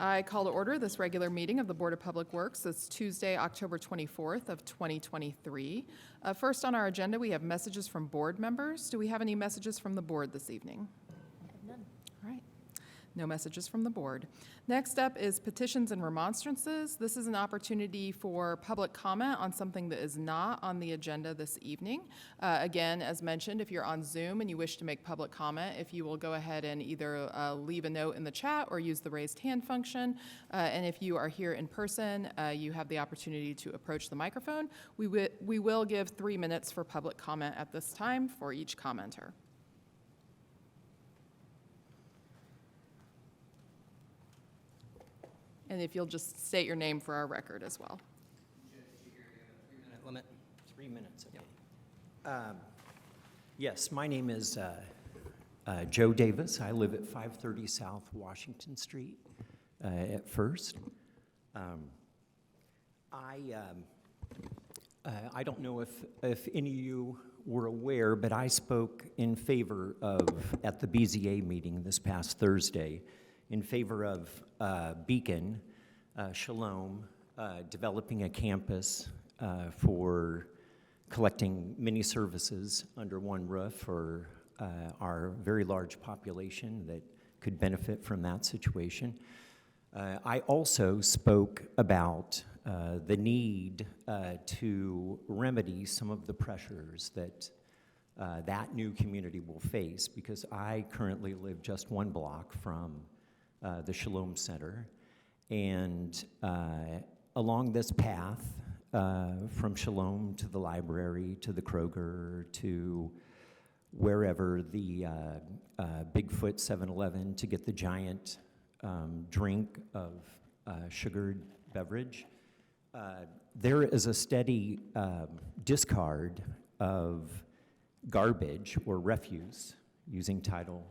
I call to order this regular meeting of the Board of Public Works. It's Tuesday, October 24th of 2023. First on our agenda, we have messages from board members. Do we have any messages from the board this evening? None. All right. No messages from the board. Next up is petitions and remonstrances. This is an opportunity for public comment on something that is not on the agenda this evening. Again, as mentioned, if you're on Zoom and you wish to make public comment, if you will go ahead and either leave a note in the chat or use the raised hand function. And if you are here in person, you have the opportunity to approach the microphone. We will give 3 minutes for public comment at this time for each commenter. And if you'll just state your name for our record as well. 3-minute limit. 3 minutes, okay. Yep. Yes, my name is Joe Davis. I live at 530 South Washington Street at First. I don't know if any of you were aware, but I spoke in favor of, at the BZA meeting this past Thursday, in favor of Beacon, Shalom, developing a campus for collecting many services under one roof for our very large population that could benefit from that situation. I also spoke about the need to remedy some of the pressures that that new community will face, because I currently live just 1 block from the Shalom Center, and along this path from Shalom to the library to the Kroger to wherever the Bigfoot 7-Eleven to get the giant drink of sugared beverage, there is a steady discard of garbage or refuse using Title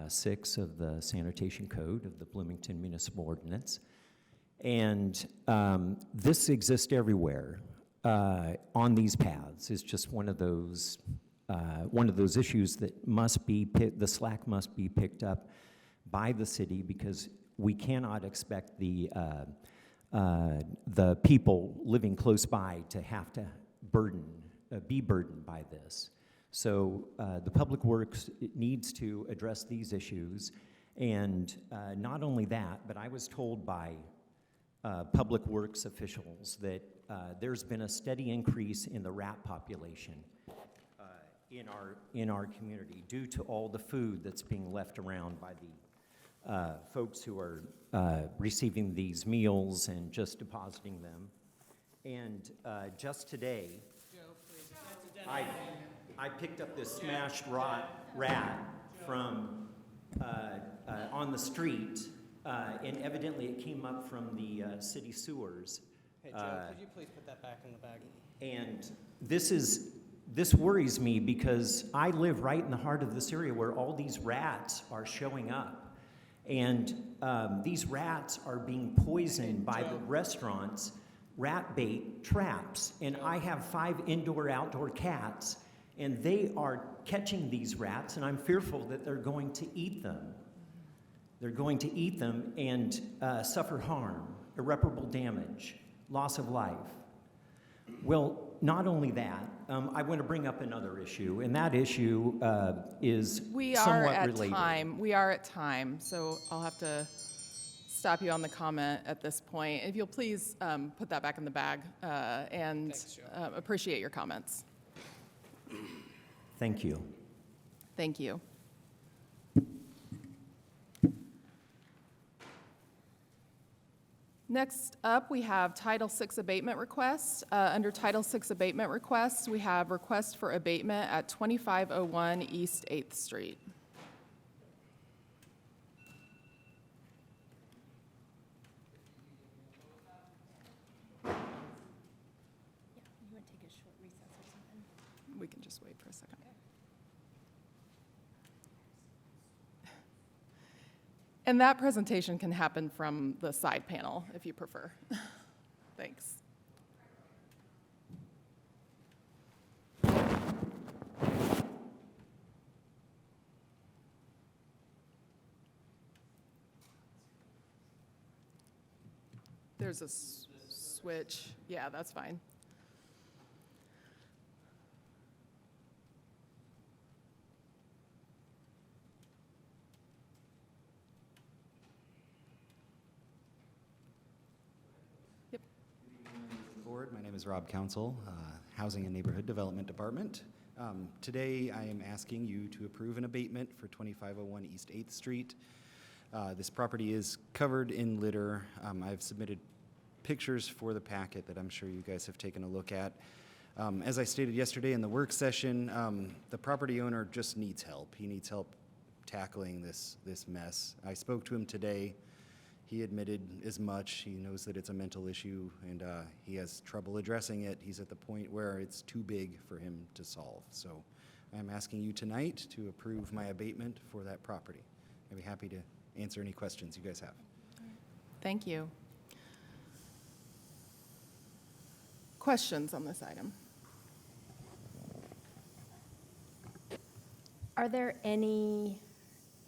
6 of the Sanitation Code of the Bloomington Municipal Ordinance. And this exists everywhere on these paths. It's just one of those issues that must be, the slack must be picked up by the city, because we cannot expect the people living close by to have to be burdened by this. So the Public Works needs to address these issues, and not only that, but I was told by Public Works officials that there's been a steady increase in the rat population in our community due to all the food that's being left around by the folks who are receiving these meals and just depositing them. And just today, I picked up this smashed rat from on the street, and evidently it came up from the city sewers. Hey, Joe, could you please put that back in the bag? And this worries me, because I live right in the heart of this area where all these rats are showing up. And these rats are being poisoned by the restaurants' rat bait traps. And I have 5 indoor-outdoor cats, and they are catching these rats, and I'm fearful that they're going to eat them. They're going to eat them and suffer harm, irreparable damage, loss of life. Well, not only that, I want to bring up another issue, and that issue is somewhat related. We are at time, so I'll have to stop you on the comment at this point. If you'll please put that back in the bag, and Thanks, appreciate your comments. Thank you. Thank you. Next up, we have Title VI abatement requests. Under Title VI abatement requests, we have request for abatement at 2501 East 8th Street. Yeah, you want to take a short recess or something? We can just wait for a second. And that presentation can happen from the side panel if you prefer. Thanks. there's a switch. Yeah, that's fine. Board. My name is Rob Council, Housing and Neighborhood Development Department. Today, I am asking you to approve an abatement for 2501 East 8th Street. This property is covered in litter. I've submitted pictures for the packet that I'm sure you guys have taken a look at. As I stated yesterday in the work session, the property owner just needs help. He needs help tackling this mess. I spoke to him today. He admitted as much. He knows that it's a mental issue, and he has trouble addressing it. He's at the point where it's too big for him to solve. So I'm asking you tonight to approve my abatement for that property. I'd be happy to answer any questions you guys have. Thank you. Questions on this item?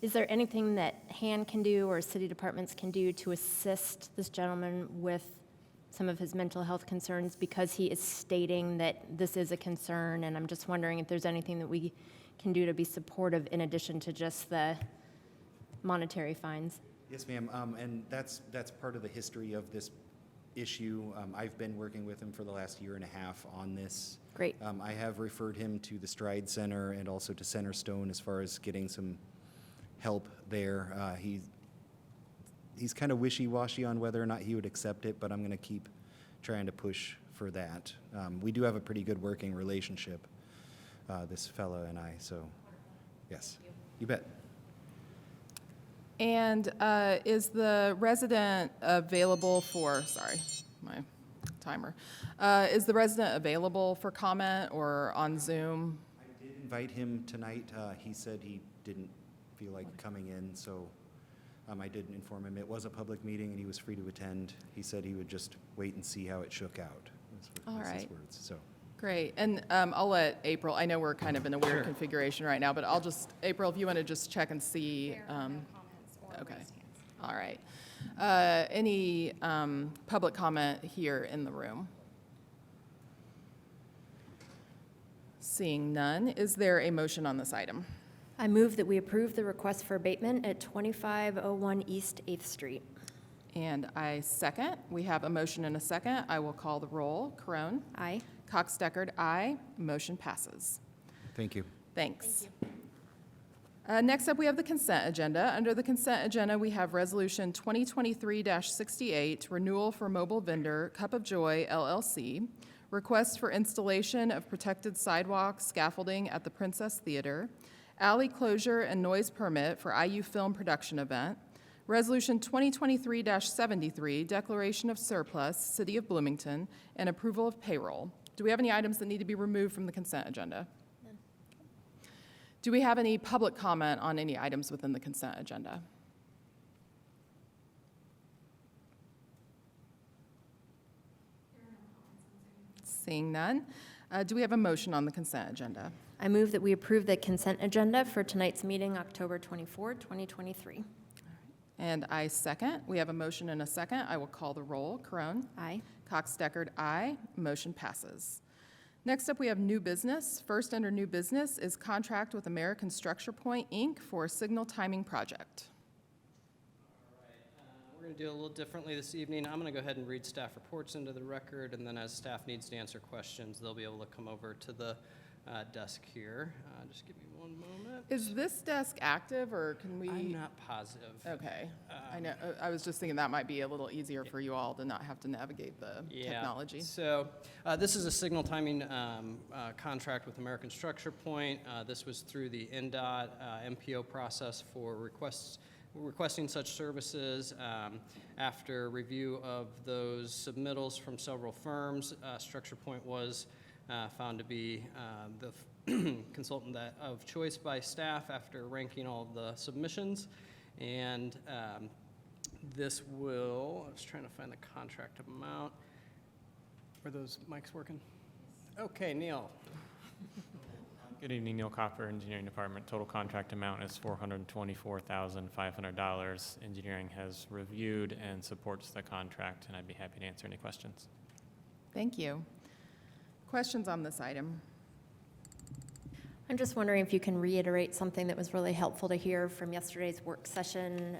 Is there anything that Han can do or city departments can do to assist this gentleman with some of his mental health concerns, because he is stating that this is a concern, and I'm just wondering if there's anything that we can do to be supportive in addition to just the monetary fines? Yes, ma'am, and that's part of the history of this issue. I've been working with him for the last year and a half on this. Great. I have referred him to the Stride Center and also to Centerstone as far as getting some help there. He's kind of wishy-washy on whether or not he would accept it, but I'm going to keep trying to push for that. We do have a pretty good working relationship, this fella and I, so yes, you bet. And is the resident available for, sorry, my timer. Is the resident available for comment or on Zoom? I did invite him tonight. He said he didn't feel like coming in, so I did inform him it was a public meeting and he was free to attend. He said he would just wait and see how it shook out. All was his right. words, so. Great. And I'll let April, I know we're kind of in a weird configuration right now, but I'll just, April, if you want to just check and see. There are no comments or Okay. raised hands. All right. Any public comment here in the room? Seeing none, is there a motion on this item? I move that we approve the request for abatement at 2501 East 8th Street. And I second. We have a motion and a second. I will call the roll. Crone? Aye. Cox-Deckard, aye. Motion passes. Thank you. Thanks. Next up, we have the consent agenda. Under the consent agenda, we have Resolution 2023-68, Renewal for Mobile Vendor, Cup of Joy, LLC, request for installation of protected sidewalk scaffolding at the Princess Theater, alley closure and noise permit for IU Film Production Event, Resolution 2023-73, Declaration of Surplus, City of Bloomington, and approval of payroll. Do we have any items that need to be removed from the consent agenda? None. Do we have any public comment on any items within the consent agenda? Seeing none, do we have a motion on the consent agenda? I move that we approve the consent agenda for tonight's meeting, October 24, 2023. And I second. We have a motion and a second. I will call the roll. Crone? Aye. Cox-Deckard, aye. Motion passes. Next up, we have new business. First under new business is contract with American Structure Point, Inc. for signal timing project. We're going to do it a little differently this evening. I'm going to go ahead and read staff reports into the record, and then as staff needs to answer questions, they'll be able to come over to the desk here. Just give me one moment. Is this desk active, or can we? I'm not positive. Okay. I know. I was just thinking that might be a little easier for you all to not have to navigate the technology. So this is a signal timing contract with American Structure Point. This was through the NDOT MPO process for requesting such services. After review of those submittals from several firms, Structure Point was found to be the consultant of choice by staff after ranking all of the submissions. And this will, I was trying to find the contract amount. Were those mics working? Okay, Neil. Good evening, Neil Copper, Engineering Department. Total contract amount is $424,500. Engineering has reviewed and supports the contract, and I'd be happy to answer any questions. Thank you. Questions on this item? I'm just wondering if you can reiterate something that was really helpful to hear from yesterday's work session,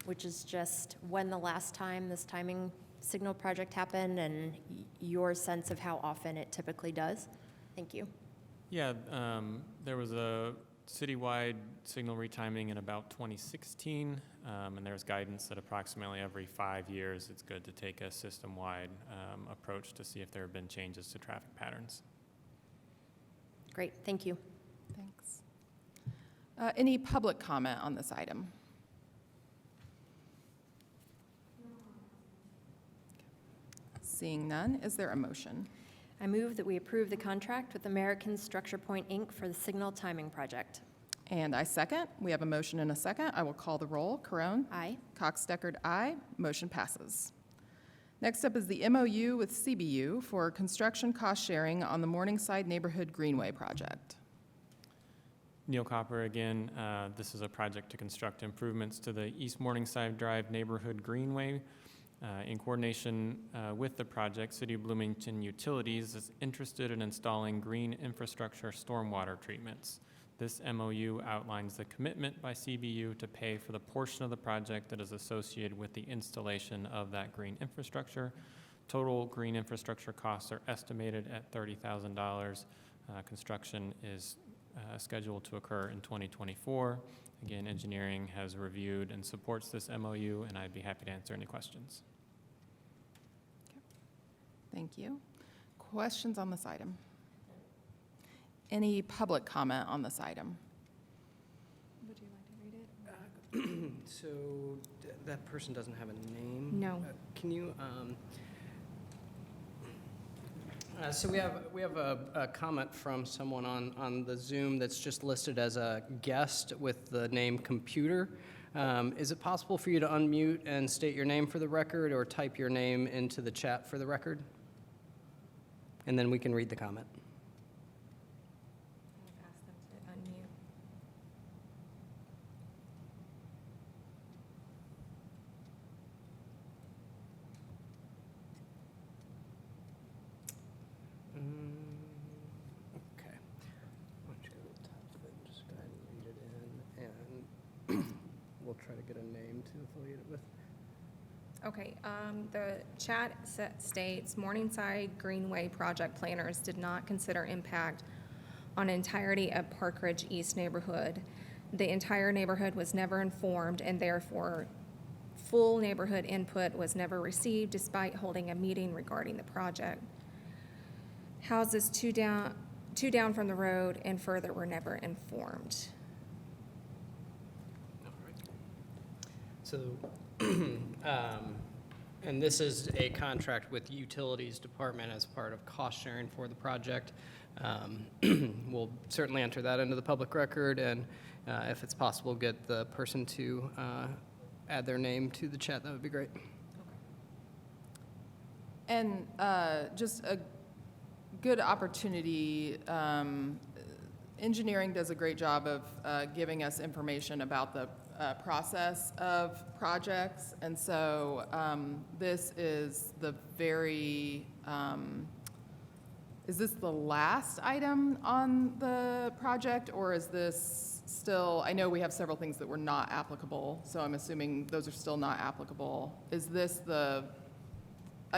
which is just when the last time this timing signal project happened and your sense of how often it typically does. Thank you. Yeah, there was a citywide signal retiming in about 2016, and there's guidance that approximately every 5 years it's good to take a system-wide approach to see if there have been changes to traffic patterns. Great, thank you. Thanks. Any public comment on this item? Seeing none, is there a motion? I move that we approve the contract with American Structure Point, Inc. for the signal timing project. And I second. We have a motion and a second. I will call the roll. Carone? Aye. Cox-Deckard, aye. Motion passes. Next up is the MOU with CBU for construction cost sharing on the Morningside Neighborhood Greenway project. Neil Copper again. This is a project to construct improvements to the East Morningside Drive Neighborhood Greenway. In coordination with the project, City of Bloomington Utilities is interested in installing green infrastructure stormwater treatments. This MOU outlines the commitment by CBU to pay for the portion of the project that is associated with the installation of that green infrastructure. Total green infrastructure costs are estimated at $30,000. Construction is scheduled to occur in 2024. Again, engineering has reviewed and supports this MOU, and I'd be happy to answer any questions. Thank you. Questions on this item? Any public comment on this item? Would you like to read it? So that person doesn't have a name? No. Can you, so we have a comment from someone on the Zoom that's just listed as a guest with the name computer. Is it possible for you to unmute and state your name for the record, or type your name into the chat for the record? And then we can read the comment. Ask them to unmute. Okay. Why don't you go to the top of it and just go ahead and read it in, and we'll try to get a name to affiliate it with. Okay, the chat states, Morningside Greenway project planners did not consider impact on entirety of Park Ridge East neighborhood. The entire neighborhood was never informed, and therefore full neighborhood input was never received despite holding a meeting regarding the project. Houses two down from the road and further were never informed. All right. So, and this is a contract with Utilities Department as part of cost sharing for the project. We'll certainly enter that into the public record, and if it's possible, get the person to add their name to the chat. That would be great. And just a good opportunity, engineering does a great job of giving us information about the process of projects, and so this is the very, is this the last item on the project, or is this still, I know we have several things that were not applicable, so I'm assuming those are still not applicable. Is this the,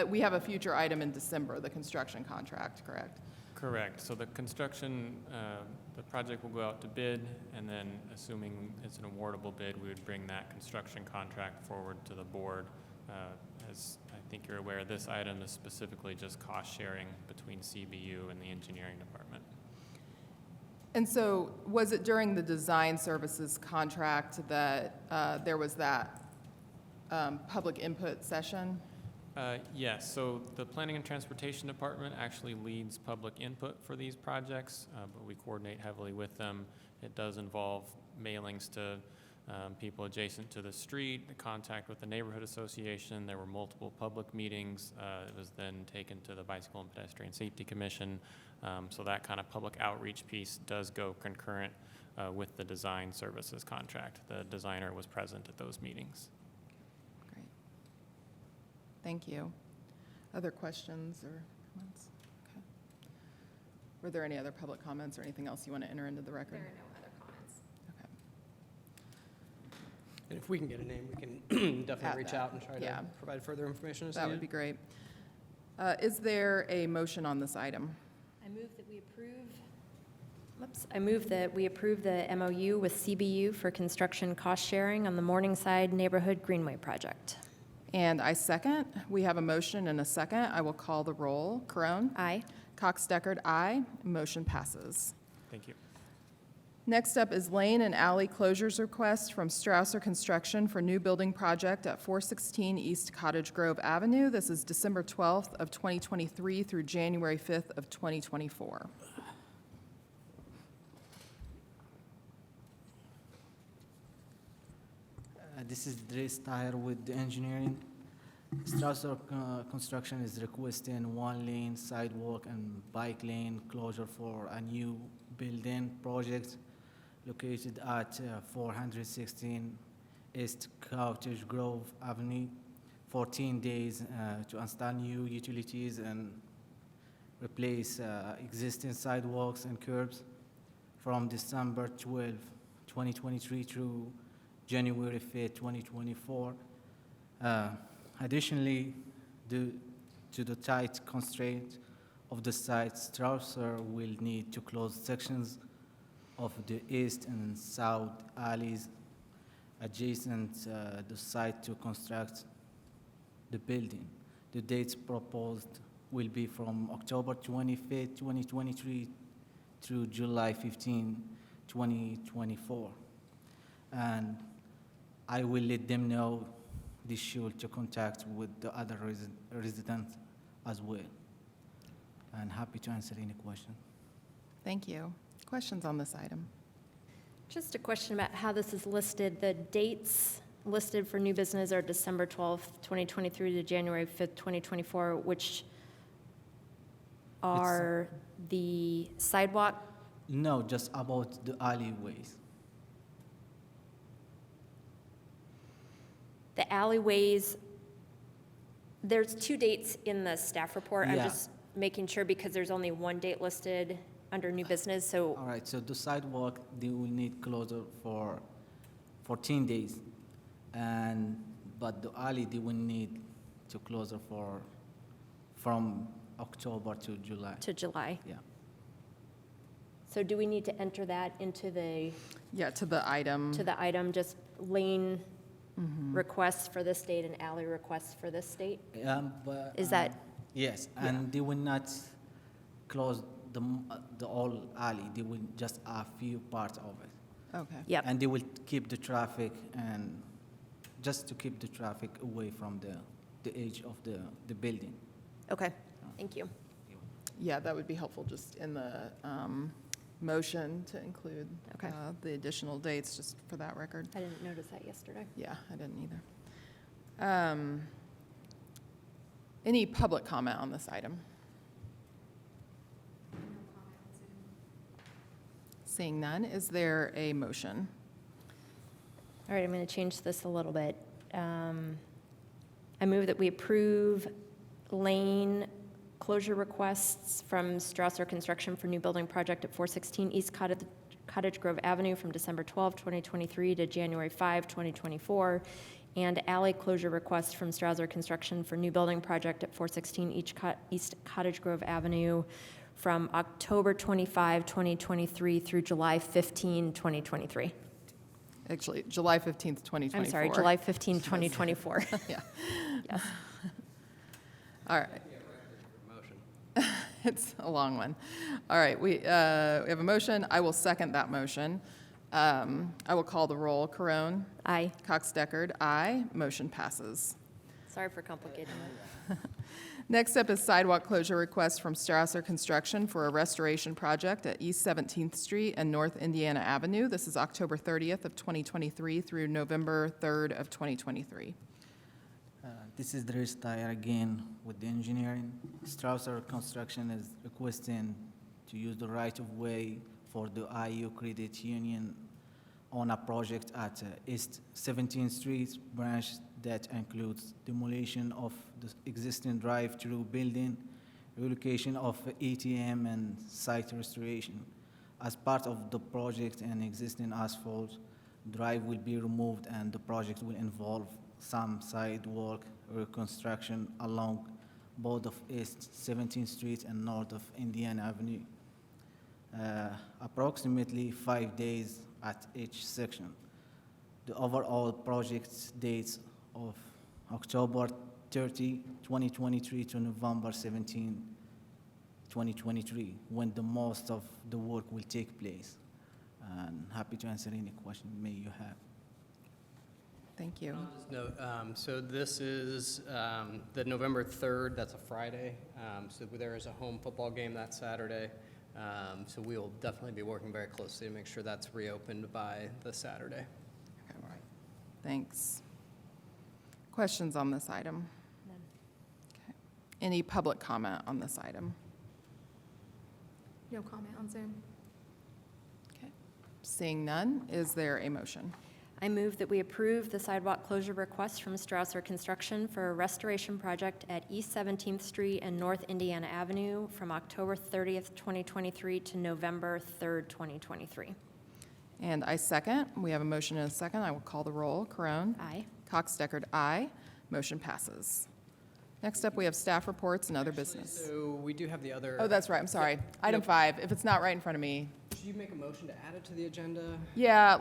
we have a future item in December, the construction contract, correct? Correct. So the construction, the project will go out to bid, and then assuming it's an awardable bid, we would bring that construction contract forward to the board. As I think you're aware, this item is specifically just cost sharing between CBU and the engineering department. And so was it during the design services contract that there was that public input session? Yes, so the Planning and Transportation Department actually leads public input for these projects, but we coordinate heavily with them. It does involve mailings to people adjacent to the street, the contact with the neighborhood association. There were multiple public meetings. It was then taken to the Bicycle and Pedestrian Safety Commission. So that kind of public outreach piece does go concurrent with the design services contract. The designer was present at those meetings. Great. Thank you. Other questions or comments? Okay. Were there any other public comments or anything else you want to enter into the record? There are no other comments. Okay. And if we can get a name, we can Add definitely reach that. out and try Yeah. to provide further information as That would needed. be great. Is there a motion on this item? I move that we approve the MOU with CBU for construction cost sharing on the Morningside Neighborhood Greenway project. And I second. We have a motion and a second. I will call the roll. Crone? Aye. Cox-Deckard, aye. Motion passes. Thank you. Next up is lane and alley closures request from Strausser Construction for new building project at 416 East Cottage Grove Avenue. This is December 12th of 2023 through January 5th of 2024. This is Dres Tahir with the engineering. Strausser Construction is requesting one-lane sidewalk and bike lane closure for a new building project located at 416 East Cottage Grove Avenue. 14 days to install new utilities and replace existing sidewalks and curbs from December 12, 2023 through January 5, 2024. Additionally, due to the tight constraint of the site, Strausser will need to close sections of the east and south alleys adjacent the site to construct the building. The dates proposed will be from October 25, 2023 through July 15, 2024. And I will let them know this should to contact with the other residents as well. And happy to answer any question. Thank you. Questions on this item? Just a question about how this is listed. The dates listed for new business are December 12th, 2023 to January 5th, 2024, which are the sidewalk. No, just about the alleyways. The alleyways, there's two dates in the staff report. I'm Yeah. just making sure because there's only one date listed under new business, so, All right, so the sidewalk, they will need closure for 14 days. But the alley, they will need to closure from October to July. to July. Yeah. So do we need to enter that into the Yeah, to the item. just lane requests for this date and alley requests for this date? But, Is that, Yes, and they will not close the whole alley. They will just a few parts of it. Okay. yep, And they will keep the traffic and just to keep the traffic away from the edge of the building. okay, thank you. Yeah, that would be helpful just in the motion to include Okay. the additional dates, just for that record. I didn't notice that yesterday. Yeah, I didn't either. Any public comment on this item? Seeing none, is there a motion? All right, I'm going to change this a little bit. I move that we approve lane closure requests from Strausser Construction for new building project at 416 East Cottage Grove Avenue from December 12, 2023 to January 5, 2024, and alley closure requests from Strausser Construction for new building project at 416 East Cottage Grove Avenue from October 25, 2023 through July 15, 2023. Actually, July 15th, 2024. I'm sorry, July 15, 2024. Yeah, Yes. all right. Motion. It's a long one. All right, we have a motion. I will second that motion. I will call the roll. Carone? Aye. Cox-Deckard, aye. Motion passes. Sorry for complicating it. Next up is sidewalk closure request from Strasser Construction for a restoration project at East 17th Street and North Indiana Avenue. This is October 30th of 2023 through November 3rd of 2023. This is the retire again with the engineering. Strausser Construction is requesting to use the right-of-way for the IU Credit Union on a project at East 17th Street branch that includes demolition of the existing drive-through building, relocation of ATM, and site restoration. As part of the project, an existing asphalt drive will be removed, and the project will involve some sidewalk reconstruction along both of East 17th Street and north of Indiana Avenue. Approximately 5 days at each section. The overall project dates of October 30, 2023 to November 17, 2023, when the most of the work will take place. And happy to answer any question may you have. Thank you. I'll just note, so this is the November 3rd, that's a Friday. So there is a home football game that Saturday. So we'll definitely be working very closely to make sure that's reopened by the Saturday. Okay, all right. Thanks. Questions on this item? None. Okay. Any public comment on this item? No comment on Zoom. Okay. Seeing none, is there a motion? I move that we approve the sidewalk closure request from Strausser Construction for a restoration project at East 17th Street and North Indiana Avenue from October 30th, 2023 to November 3rd, 2023. And I second. We have a motion and a second. I will call the roll. Crone? Aye. Cox-Deckard, aye. Motion passes. Next up, we have staff reports and other business. So we do have the other. Oh, that's right, I'm sorry. Item 5, if it's not right in front of me. Should you make a motion to add it to the agenda? Yeah,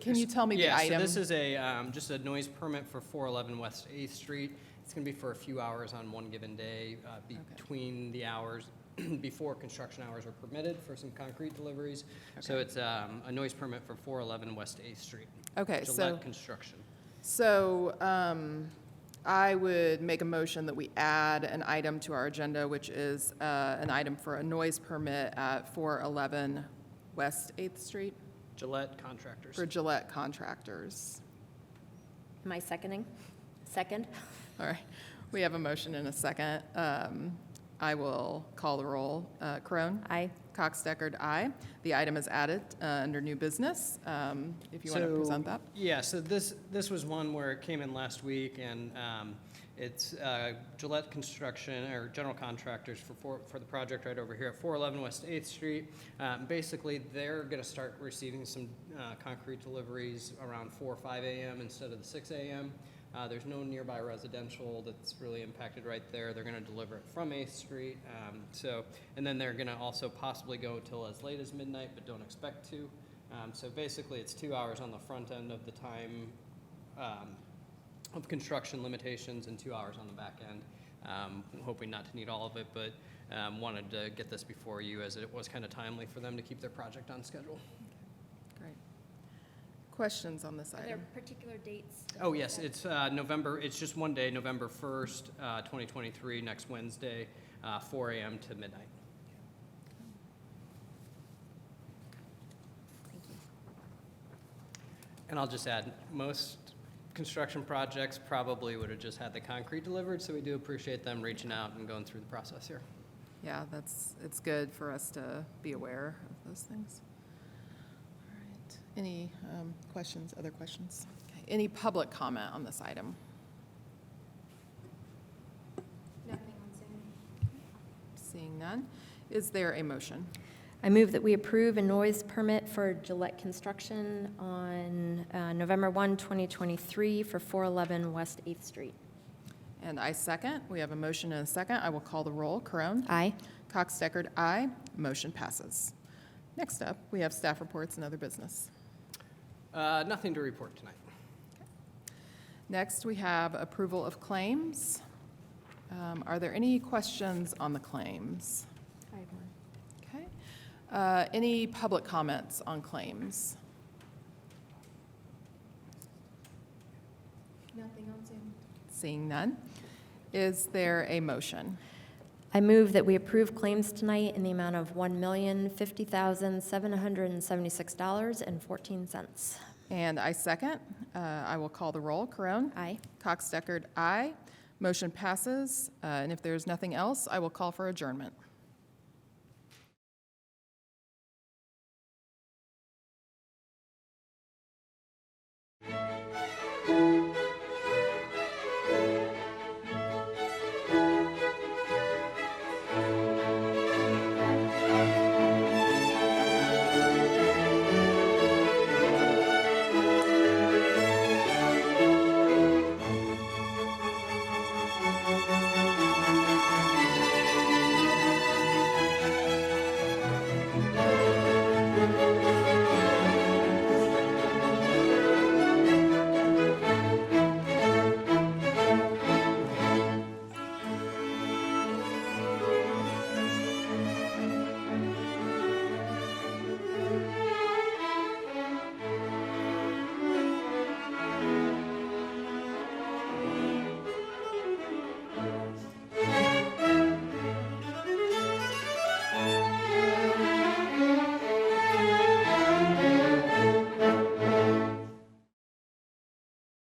can you tell me the Yeah, item? so this is just a noise permit for 411 West 8th Street. It's going to be for a few hours on one given day, between the hours before construction hours are permitted for some concrete deliveries. So it's a noise permit for 411 West 8th Street. Okay, Gillette Construction. So I would make a motion that we add an item to our agenda, which is an item for a noise permit at 411 West 8th Street Gillette Contractors. for Gillette Contractors. Am I seconding? Second? All right, we have a motion and a second. I will call the roll. Crone? Aye. Cox-Deckard, aye. The item is added under new business. If you want to present that. Yeah, so this was one where it came in last week, and it's Gillette Construction, or general contractors for the project right over here at 411 West 8th Street. Basically, they're going to start receiving some concrete deliveries around 4 or 5 a.m. instead of the 6 a.m. There's no nearby residential that's really impacted right there. They're going to deliver it from 8th Street. And then they're going to also possibly go till as late as midnight, but don't expect to. So basically, it's 2 hours on the front end of the time of construction limitations and 2 hours on the back end. Hoping not to need all of it, but wanted to get this before you as it was kind of timely for them to keep their project on schedule. Great. Questions on this Are there item? particular dates? Oh, yes, it's November, it's just one day, November 1st, 2023, next Wednesday, 4 a.m. to midnight. Thank you. And I'll just add, most construction projects probably would have just had the concrete delivered, so we do appreciate them reaching out and going through the process here. Yeah, it's good for us to be aware of those things. All right. Any questions, other questions? Okay. Any public comment on this item? Nothing on Zoom. Seeing none, is there a motion? I move that we approve a noise permit for Gillette Construction on November 1, 2023 for 411 West 8th Street. And I second. We have a motion and a second. I will call the roll. Crone? Aye. Cox-Deckard, aye. Motion passes. Next up, we have staff reports and other business. Nothing to report tonight. Next, we have approval of claims. Are there any questions on the claims? I have one. Okay. Any public comments on claims? Nothing on Zoom. Seeing none. Is there a motion? I move that we approve claims tonight in the amount of $1,050,776.14. And I second. I will call the roll. Corone? Aye. Cox Deckard, aye. Motion passes. And if there's nothing else, I will call for adjournment.